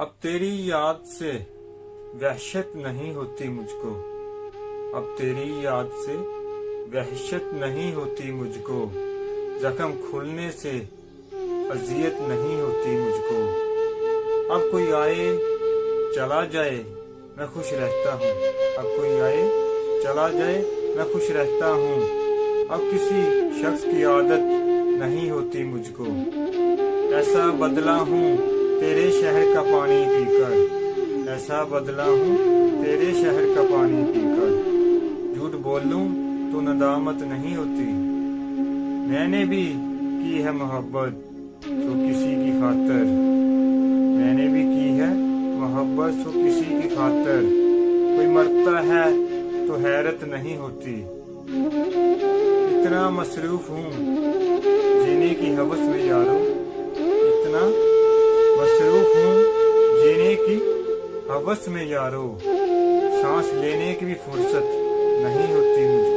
اب تیری یاد سے وحشت نہیں ہوتی مجھ کو، اب تیری یاد سے وحشت نہیں ہوتی مجھ کو، زخم کھلنے سے اذیت نہیں ہوتی مجھ کو۔ اب کوئی آئے چلا جائے میں خوش رہتا ہوں، اب کوئی آئے چلا جائے میں خوش رہتا ہوں، اب کسی شخص کی عادت نہیں ہوتی مجھ کو۔ ایسا بدلا ہوں تیرے شہر کا پانی پی کر، ایسا بدلا ہوں تیرے شہر کا پانی پی کر، جھوٹ بولوں تو ندامت نہیں ہوتی۔ میں نے بھی کی ہے محبت تو کسی کی خاطر، میں نے بھی کی ہے محبت تو کسی کی خاطر، کوئی مرتا ہے تو حیرت نہیں ہوتی۔ اتنا مصروف ہوں جینے کی ہوس میں یارو، اتنا مصروف ہوں جینے کی ہوس میں یارو، سانس لینے کی بھی فرصت نہیں ہوتی مجھے۔